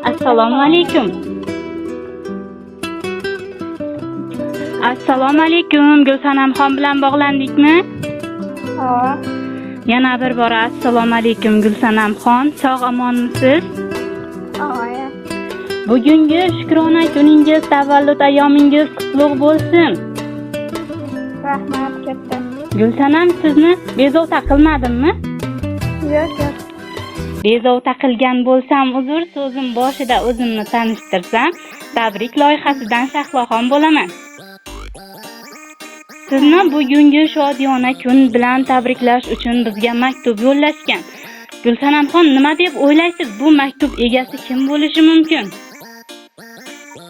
Assalomu alaykum. Assalomu alaykum. Gulsanamxon bilan bog'landikmi? Ha. Yana bir bora assalomu alaykum Gulsanamxon. Sog' omonmisiz? Oya. Bugungi shukrona kuningiz, tavallud ayyomingiz qutlug' bo'lsin. Rahmat katta. Gulsanam, sizni bezovta qilmadimmi? Yo'q. Bezovta qilgan bo'lsam uzr, so'zim boshida o'zimni tanishtirsam, tabrik loyihasidan Shahloxon bo'laman. Sizni bugungi shodiyona kun bilan tabriklash uchun bizga maktub yo'llashgan. Gulsanamxon, nima deb o'ylaysiz? Bu maktub egasi kim bo'lishi mumkin?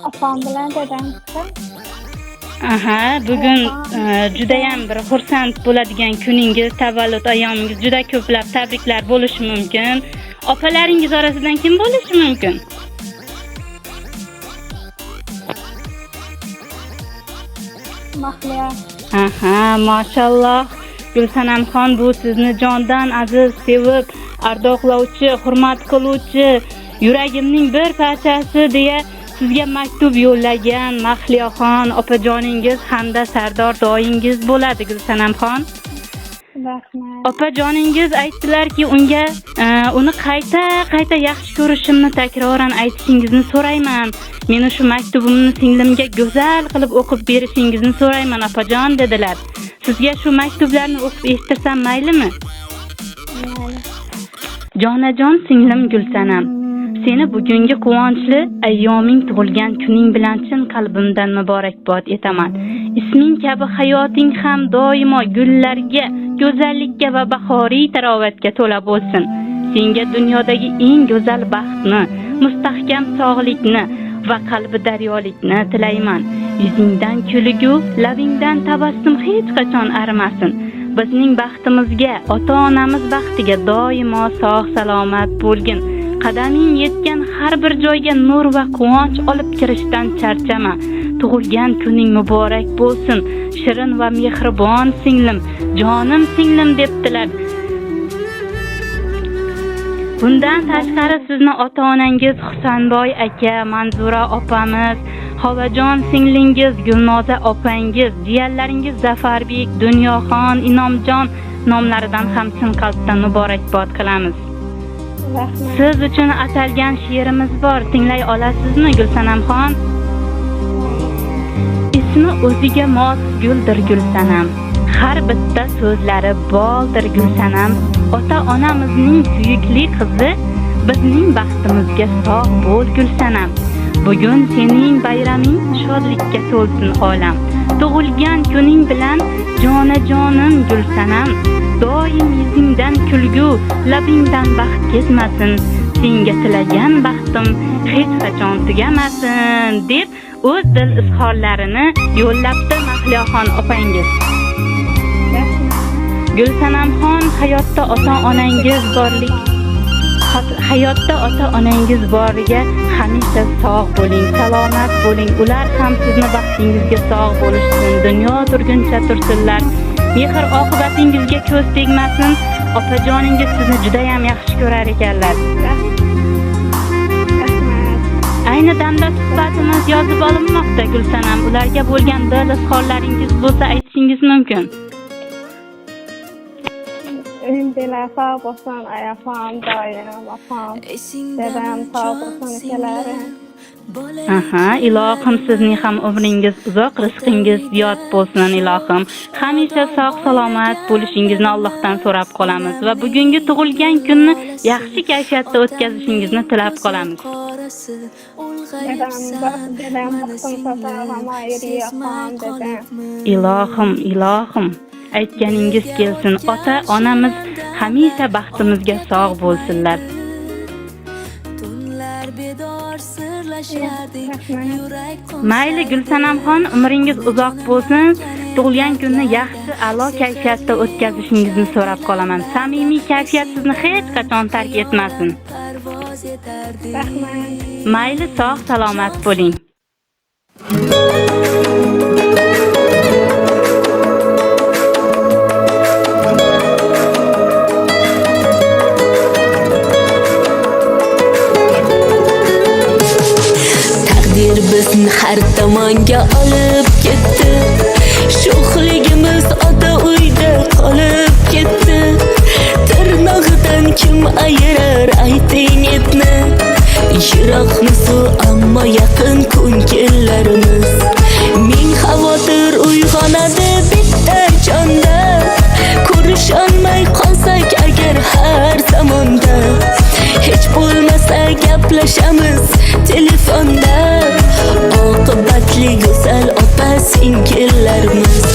Opam bilan dadam. Aha, bugun juda ham bir xursand bo'ladigan kuningiz, tavallud ayyomingiz, juda ko'plab tabriklar bo'lishi mumkin. Opalaringiz orasidan kim bo'lishi mumkin? Mahliya. Aha, mashalloh. Gulsanamxon, bu sizni jondan aziz sevib, ardoqlovchi, hurmat qiluvchi, yuragimning bir parchasi deya sizga maktub yo'llagan Mahliyaxon opajoningiz hamda sardor doingiz bo'ladi Gulsanamxon. Rahmat. Opajoningiz aytdilarki, unga uni qayta yaxshi ko'rishimni takroran aytishingizni so'rayman. Meni shu maktubimni singlimga go'zal qilib o'qib berishingizni so'rayman opajon dedilar. Sizga shu maktublarni o'qib eshittirsam maylimi? Jonajon singlim Gulsanam, seni bugungi quvonchli ayyoming tug'ilgan kuning bilan chin qalbimdan muborakbod etaman. Isming kabi hayoting ham doimo gullarga, go'zallikka va bahoriy tarovatga to'la bo'lsin. Senga dunyodagi eng go'zal baxtni, mustahkam sog'likni va qalbi daryolikni tilayman. Yuzingdan kulgu, labingdan tabassum hech qachon arimasin. Bizning baxtimizga, ota-onamiz baxtiga doimo sog' salomat bo'lgin. Qadaming yetgan har bir joyga nur va quvonch olib kirishdan charchama. Tug'ilgan kuning muborak bo'lsin. Shirin va mehribon singlim, jonim singlim debdilar. Bundan tashqari sizni ota-onangiz Husanboy aka, Manzura opamiz, Havajon singlingiz, Gulnoza opangiz, jiyanlaringiz Zafarbek, Dunyoxon, Inomjon nomlaridan ham chin qalbdan muborakbod qilamiz. Rahmat. Siz uchun atalgan she'rimiz bor, tinglay olasizmi Gulsanamxon? Ismi o'ziga mos guldir Gulsanam. Har bitta so'zlari boldir Gulsanam. Ota-onamizning suyukli qizi, bizning baxtimizga sog' bo'l Gulsanam. Bugun sening bayraming shodlikka to'lsin olam. Tug'ilgan kuning bilan jonajonim Gulsanam. Doim yuzingdan kulgu, labingdan baxt ketmasin. Senga tilagan baxtim hech qachon tugamasin deb o'z dil izhorlarini yo'llabdi Mahliyaxon opangiz. Gulsanamxon, hayotda ota-onangiz boriga hamisha sog' bo'ling, salomat bo'ling. Ular ham sizni baxtingizga sog' bo'lishsin, dunyo turguncha tursinlar. Mehr oqibatingizga ko'z tegmasin. Opajoningiz sizni juda ham yaxshi ko'rar ekanlar. Ayni damda suhbatimiz yozib olinmoqda Gulsanam. Ularga bo'lgan bir izhorlaringiz bo'lsa aytishingiz mumkin. Endi sog' bo'lsin, ayafam, doim, opam, dadam sog' bo'lsin akalarim. Aha, ilohim sizning ham umringiz uzoq, rizqingiz ziyod bo'lsin ilohim. Hamisha sog' salomat bo'lishingizni Allohdan so'rab qolamiz va bugungi tug'ilgan kunni yaxshi kayfiyatda o'tkazishingizni tilab qolamiz. Ilohim, aytganingiz kelsin. Ota-onamiz hamisha baxtimizga sog' bo'lsinlar. Mayli Gulsanamxon, umringiz uzoq bo'lsin. Tug'ilgan kunni yaxshi, a'lo kayfiyatda o'tkazishingizni so'rab qolaman. Samimiy kayfiyat sizni hech qachon tark etmasin. Rahmat. Mayli, sog' salomat bo'ling. har tomonga olib ketdi. Sho'xligimiz ota uyda qolib ketdi. Tirnog'idan kim ayirar ayting etni. Yiroqmisu ammo yaqin ko'ngillarimiz. Ming xavotir uyg'onadi bitta jonda. Ko'risholmay qolsak agar har zamonda, hech bo'lmasa gaplashamiz telefonda. Oqibatli go'zal opa singillarimiz.